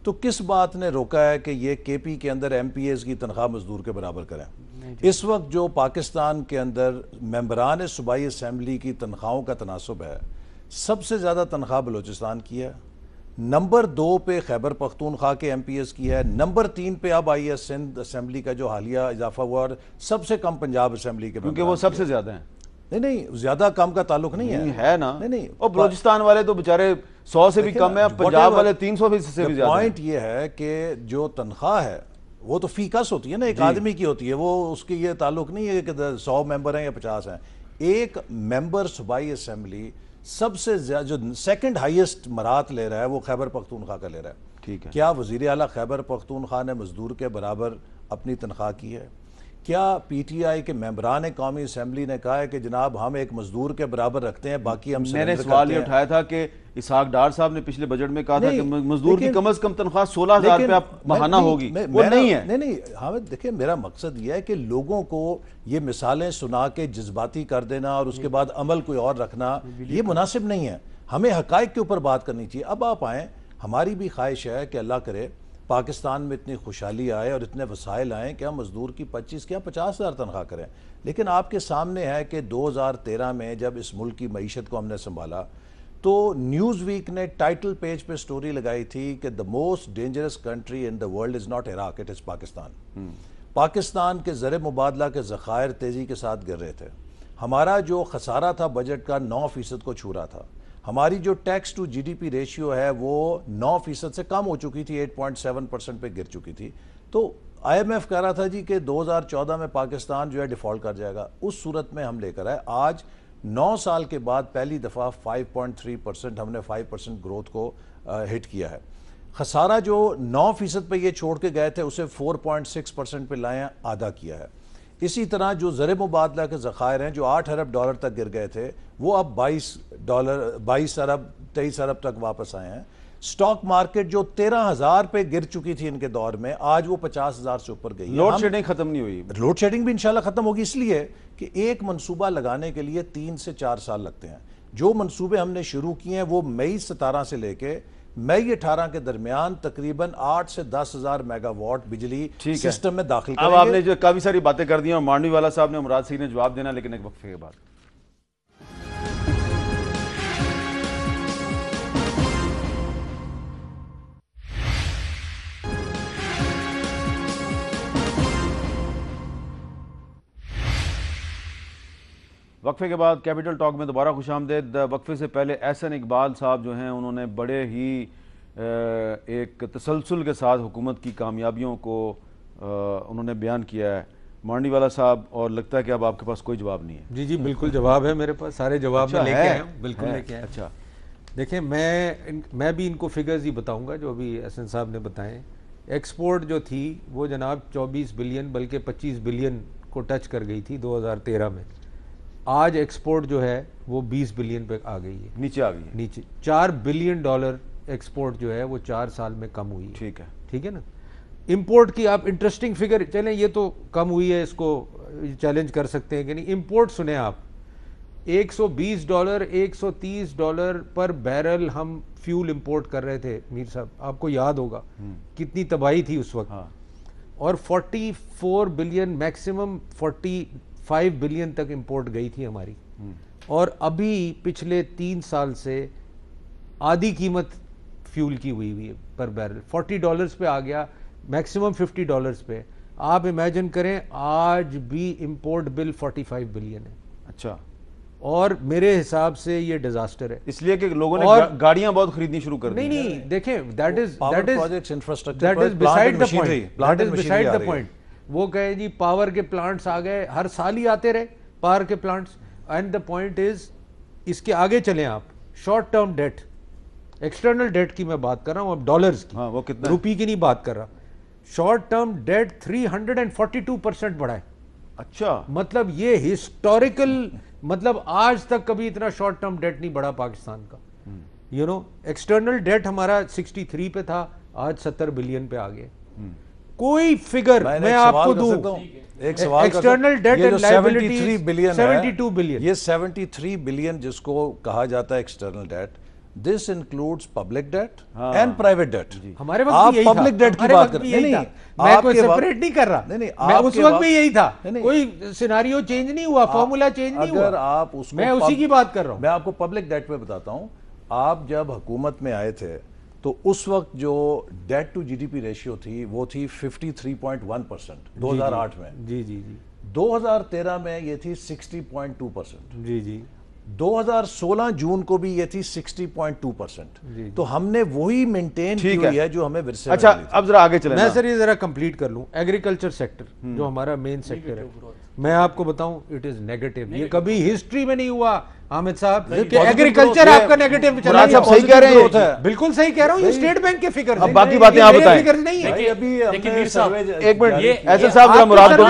तो किस बात ने रोका है कि ये केपी के अंदर MPAs की तनख्वाह मजदूर के बराबर करें। इस वक्त जो पाकिस्तान के अंदर मेंबरान सूबाई असम्बली की तनख्वाहों का तनासब है, सबसे ज़्यादा तनख्वाह बलूचिस्तान की है, नंबर 2 पे खैबर पख्तूनख्वा के MPAs की है, नंबर 3 पे अब आई है सिंध असम्बली का जो हालिया इजाफा हुआ, और सबसे कम पंजाब असम्बली के, क्योंकि वो सबसे ज्यादा हैं। नहीं ज्यादा काम का ताल्लुक नहीं है ना। नहीं और बलूचिस्तान वाले तो बेचारे 100 से भी कम है, पंजाब वाले 300 से भी ज्यादा। पॉइंट ये है कि जो तनख्वाह है वो तो फीकस होती है ना, एक आदमी की होती है, वो उसकी ये ताल्लुक नहीं है कि 100 मेंबर हैं या 50 हैं। एक मेंबर सूबाई असम्बली सबसे जो सेकंड हाईएस्ट मरात ले रहा है वो खैबर पख्तूनख्वा का ले रहा है। ठीक है, क्या वजीर आला खैबर पख्तूनख्वा ने मजदूर के बराबर अपनी तनख्वाह की है? क्या PTI के मेंबरान कौमी असम्बली ने कहा है कि जनाब हम एक मजदूर के बराबर रखते हैं, बाकी हम मैंने सवाल ये उठाया था कि इसहाक डार साहब ने पिछले बजट में कहा था कि मजदूर की कम से कम तनख्वाह 16,000 रुपया माहाना होगी, वो नहीं है। नहीं हमें देखिए, मेरा मकसद ये है कि लोगों को ये मिसालें सुना के जज्बाती कर देना और उसके बाद अमल कोई और रखना ये मुनासिब नहीं है। हमें हकायक के ऊपर बात करनी चाहिए। अब आप आएँ, हमारी भी ख्वाहिश है कि अल्लाह करे पाकिस्तान में इतनी खुशहाली आए और इतने वसाइल आएँ कि हम मजदूर की 25 क्या 50,000 तनख्वाह करें। लेकिन आपके सामने है कि 2013 में जब इस मुल्क की मईशत को हमने संभाला तो न्यूज़ वीक ने टाइटल पेज पे स्टोरी लगाई थी कि the most dangerous country in the world is not Iraq, it is Pakistan. Pakistan के ज़र मुबादला के ज़खायर तेज़ी के साथ गिर रहे थे। हमारा जो खसारा था बजट का 9% को छू रहा था। हमारी जो टैक्स टू GDP रेशियो है वो 9% से कम हो चुकी थी, 8.7% पे गिर चुकी थी। तो IMF कह रहा था जी कि 2014 में पाकिस्तान जो है डिफ़ॉल्ट कर जाएगा। उस सूरत में हम लेकर आए, आज 9 साल के बाद पहली दफ़ा 5.3% हमने 5% ग्रोथ को हिट किया है। खसारा जो 9% पे ये छोड़ के गए थे उसे 4.6% पे लाए, आधा किया है। इसी तरह जो ज़र मुबादला के ज़खायर हैं जो 8 अरब डॉलर तक गिर गए थे वो अब 22 अरब 23 अरब तक वापस आए हैं। स्टॉक मार्केट जो 13,000 पे गिर चुकी थी इनके दौर में, आज वो 50,000 से ऊपर गई है। लोड शेडिंग खत्म नहीं हुई। लोड शेडिंग भी इंशाल्लाह खत्म होगी, इसलिए कि एक मंसूबा लगाने के लिए 3 से 4 साल लगते हैं। जो मंसूबे हमने शुरू किए हैं वो मई 17 से लेके मई 18 के दरमियान तकरीबन 8 से 10,000 मेगावाट बिजली सिस्टम में दाखिल करेंगे। अब आपने जो काफी सारी बातें कर दी और मांडवी वाला साहब ने, मुराद सिंह ने जवाब देना, लेकिन एक वक्फे के बाद। वक्फे के बाद कैपिटल टॉक में दोबारा खुशामदेद। वक्फे से पहले एहसन इकबाल साहब जो हैं उन्होंने बड़े ही एक तसलसल के साथ हुकूमत की कामयाबियों को उन्होंने बयान किया है। मांडी वाला साहब, और लगता है कि अब आपके पास कोई जवाब नहीं है। जी बिल्कुल जवाब है मेरे पास, सारे जवाब मैं लेके आया हूं, बिल्कुल लेके आया। अच्छा, देखें, मैं भी इनको फिगर्स ही बताऊंगा जो अभी एहसन साहब ने बताएं। एक्सपोर्ट जो थी वो जनाब 24 बिलियन बल्कि 25 बिलियन को टच कर गई थी 2013 में। आज एक्सपोर्ट जो है वो 20 बिलियन पे आ गई है, नीचे आ गई है। नीचे। $4 बिलियन एक्सपोर्ट जो है वो 4 साल में कम हुई है। ठीक है, ठीक है ना। इंपोर्ट की आप इंटरेस्टिंग फिगर, चलें ये तो कम हुई है, इसको चैलेंज कर सकते हैं कि नहीं। इंपोर्ट सुने आप, $120 $130 पर बैरल हम फ्यूल इंपोर्ट कर रहे थे मीर साहब, आपको याद होगा कितनी तबाही थी उस वक्त। हाँ। और 44 बिलियन, मैक्सिमम 45 बिलियन तक इंपोर्ट गई थी हमारी। और अभी पिछले 3 साल से आधी कीमत फ्यूल की हुई है पर बैरल, $40 पे आ गया, मैक्सिमम $50 पे। आप इमेजिन करें आज भी इंपोर्ट बिल 45 बिलियन है। अच्छा, और मेरे हिसाब से ये डिजास्टर है, इसलिए कि लोगों ने गाड़ियां बहुत खरीदनी शुरू कर दी। नहीं देखें, that is projects, infrastructure, that is beside the point, that is beside the point. Point. वो कहे जी पावर के प्लांट्स आ गए, हर साल ही आते रहे पावर के plants. And the point is, इसके आगे चलें आप, short term debt, external debt की मैं बात कर रहा हूं, अब डॉलर्स की, हाँ, वो कितना, रुपी की नहीं बात कर रहा। शॉर्ट टर्म डेट 342% बढ़ा है। अच्छा, मतलब ये हिस्टोरिकल, मतलब आज तक कभी इतना शॉर्ट टर्म डेट नहीं बढ़ा पाकिस्तान का। यू नो, एक्सटर्नल डेट हमारा 63 पे था, आज 70 बिलियन पे आ गए। कोई फिगर मैं आपको दूं, एक सवाल, external debt and liability 73 billion, 72 billion, ये 73 बिलियन जिसको कहा जाता है external debt, this includes public debt and private debt. हमारे वक्त आप भी यही पब्लिक था, डेट की बात कर रहे हैं। नहीं, मैं कोई सेपरेट नहीं कर रहा, नहीं, मैं उस वक्त भी यही था, नहीं, कोई सिनारियो चेंज नहीं हुआ, फॉर्मूला चेंज नहीं हुआ। अगर आप उसको, मैं उसी की बात कर रहा हूं। मैं आपको पब्लिक डेट पे बताता हूं। आप जब हुकूमत में आए थे तो उस वक्त जो डेट टू जीडीपी रेशियो थी वो थी 53.1% 2008 में। जी जी जी। 2013 में ये थी 60.2%। जी जी। 2016 जून को भी ये थी 60.2%। तो हमने वही मेंटेन की हुई है जो हमें विरसे। अच्छा, अब जरा आगे चलें। मैं सर ये जरा कंप्लीट कर लूं। एग्रीकल्चर सेक्टर जो हमारा मेन सेक्टर है, मैं आपको बताऊं, इट इज नेगेटिव। ये कभी हिस्ट्री में नहीं हुआ हामिद साहब कि एग्रीकल्चर आपका नेगेटिव चला गया। सही कह रहे हैं, बिल्कुल सही कह रहा हूं, ये स्टेट बैंक के फिगर। अब बाकी बातें आप बताएं। फिगर नहीं है। देखिए मीर साहब, एक मिनट, ये ऐसे साहब जरा मुराद को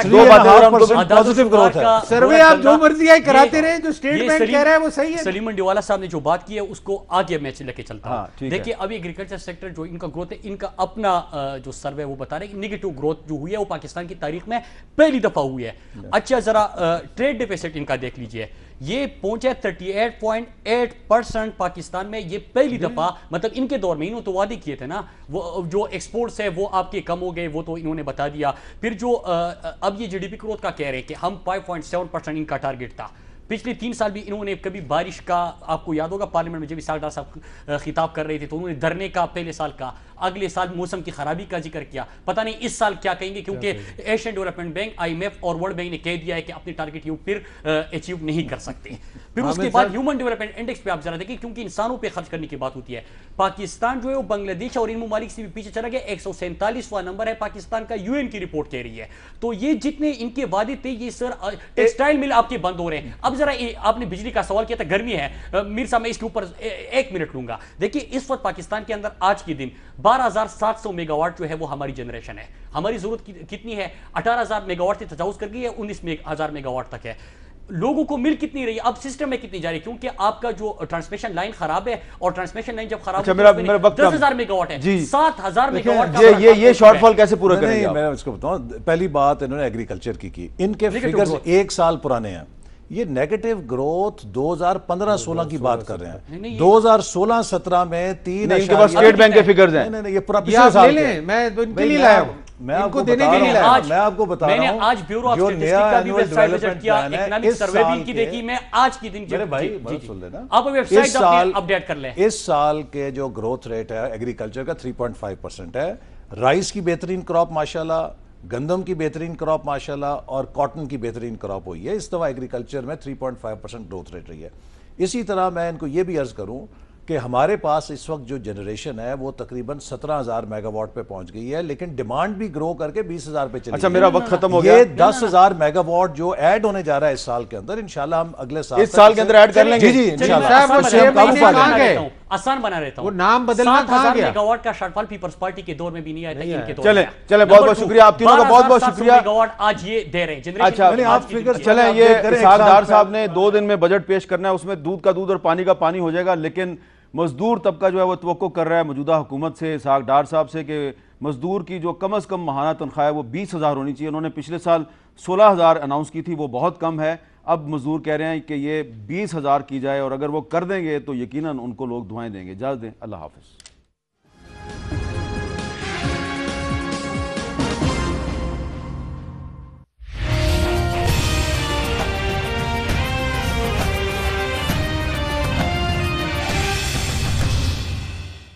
दो बातें पॉजिटिव ग्रोथ है। सर्वे आप जो मर्जी आए कराते रहे, जो स्टेट बैंक कह रहा है वो सही है। सलीम मंडीवाला साहब ने जो बात की है उसको आगे मैं लेके चलता हाँ, हूं। ठीक है। देखिए अभी एग्रीकल्चर सेक्टर जो इनका ग्रोथ है, इनका अपना जो सर्वे वो बता रहे हैं कि नेगेटिव ग्रोथ जो हुई है वो पाकिस्तान की तारीख में पहली दफा हुई है। अच्छा, जरा ट्रेड डिफिसिट इनका देख लीजिए, ये पहुंचे 38.8% पाकिस्तान में, ये पहली दफा, मतलब इनके दौर में, इन्होंने तो वादे किए थे ना, वो जो एक्सपोर्ट्स है वो आपके कम हो गए, वो तो इन्होंने बता दिया। फिर जो अब ये जीडीपी ग्रोथ का कह रहे हैं कि हम 5.7% इनका टारगेट था। पिछले 3 साल भी इन्होंने कभी बारिश का, आपको याद होगा पार्लियामेंट में जब सागदार साहब खिताब कर रहे थे तो उन्होंने धरने का पहले साल का, अगले साल मौसम की खराबी का जिक्र किया। पता नहीं इस साल क्या कहेंगे, क्योंकि एशियन डेवलपमेंट बैंक, IMF और वर्ल्ड बैंक ने कह दिया है कि अपने टारगेट ये फिर अचीव नहीं कर सकते। फिर उसके बाद ह्यूमन डेवलपमेंट इंडेक्स पे आप जरा देखिए, क्योंकि इंसानों पे खर्च करने की बात होती है, पाकिस्तान जो है वो बांग्लादेश और इन ममालिक से भी पीछे चला गया। 147वां नंबर है पाकिस्तान का, UN की रिपोर्ट कह रही है। तो ये जितने इनके वादे थे, ये सर टेक्सटाइल मिल आपके बंद हो रहे हैं। अब जरा आपने बिजली का सवाल किया था, गर्मी है मीर साहब, मैं इसके ऊपर 1 मिनट लूंगा। देखिए इस वक्त पाकिस्तान के अंदर आज के दिन 12,700 मेगावाट जो है वो हमारी जनरेशन है। हमारी जरूरत कितनी है? 18,000 मेगावाट से तजावुज कर गई है, 19,000 मेगावाट तक है। लोगों को मिल कितनी रही है, अब सिस्टम में कितनी जा रही है, क्योंकि आपका जो ट्रांसमिशन लाइन खराब है, और ट्रांसमिशन लाइन जब खराब अच्छा, मेरा वक्त 10,000 मेगावाट है, 7,000 मेगावाट ये शॉर्टफॉल कैसे पूरा करेंगे? मैं इसको बताऊं, पहली बात इन्होंने एग्रीकल्चर की इनके फिगर्स 1 साल पुराने हैं। ये नेगेटिव ग्रोथ 2015-16 की बात कर रहे हैं। 2016-17 में 3 इनके पास स्टेट बैंक के फिगर्स हैं। नहीं, ये पूरा पिछले साल ले लें, मैं इनके लिए लाया हूं, मैं आपको देने के लिए लाया। मैं आपको बता रहा हूं, मैंने आज ब्यूरो ऑफ स्टैटिस्टिक्स का भी वेबसाइट विजिट किया, इकोनॉमिक सर्वे भी इनकी देखी, मैं आज की दिन मेरे भाई सुन लेना, आप वेबसाइट अपनी अपडेट कर लें। इस साल के जो ग्रोथ रेट है एग्रीकल्चर का 3.5% है। राइस की बेहतरीन क्रॉप माशाल्लाह, गंदम की बेहतरीन क्रॉप माशाल्लाह, और कॉटन की बेहतरीन क्रॉप हुई है। इस दफा एग्रीकल्चर में 3.5% ग्रोथ रेट रही है। इसी तरह मैं इनको ये भी अर्ज करूं कि हमारे पास इस वक्त जो जनरेशन है वो तकरीबन 17,000 मेगावाट पे पहुंच गई है, लेकिन डिमांड भी ग्रो करके 20,000 पे चली अच्छा, गई। मेरा वक्त खत्म हो गया। ये 10,000 मेगावाट जो ऐड होने जा रहा है इस साल के अंदर, इंशाल्लाह हम अगले साल इस साल के अंदर ऐड कर लेंगे। जी चलिए, इंशाल्लाह मैं आसान उससे हम बना काबू पा देता हूं, लेंगे। आसान बना देता हूं। वो नाम बदलना कहाँ 7,000 गया? मेगावाट का शॉर्टफॉल पीपल्स पार्टी के दौर में भी नहीं आया था, इनके दौर चले में आया। चले, नंबर बहुत बहुत 2, शुक्रिया आप तीनों का, बहुत बहुत 12,700 शुक्रिया। मेगावाट आज ये दे रहे हैं जनरेशन। अच्छा, नहीं, आप फिगर चलें, आप ये देख करें, इसहाक एक डार साल साहब ने 2 दिन में बजट पेश करना है, उसमें दूध का दूध और पानी का पानी हो जाएगा, लेकिन मजदूर तबका जो है वो तवक्को कर रहा है मौजूदा हुकूमत से, इसहाक डार साहब से, कि मजदूर की जो कम अज़ कम माहाना तनख्वाह है वो 20,000 होनी चाहिए। उन्होंने पिछले साल 16,000 अनाउंस की थी, वो बहुत कम है। अब मजदूर कह रहे हैं कि ये 20,000 की जाए, और अगर वो कर देंगे तो यकीनन उनको लोग दुआएं देंगे। इजाज़त दें, अल्लाह हाफ़िज़।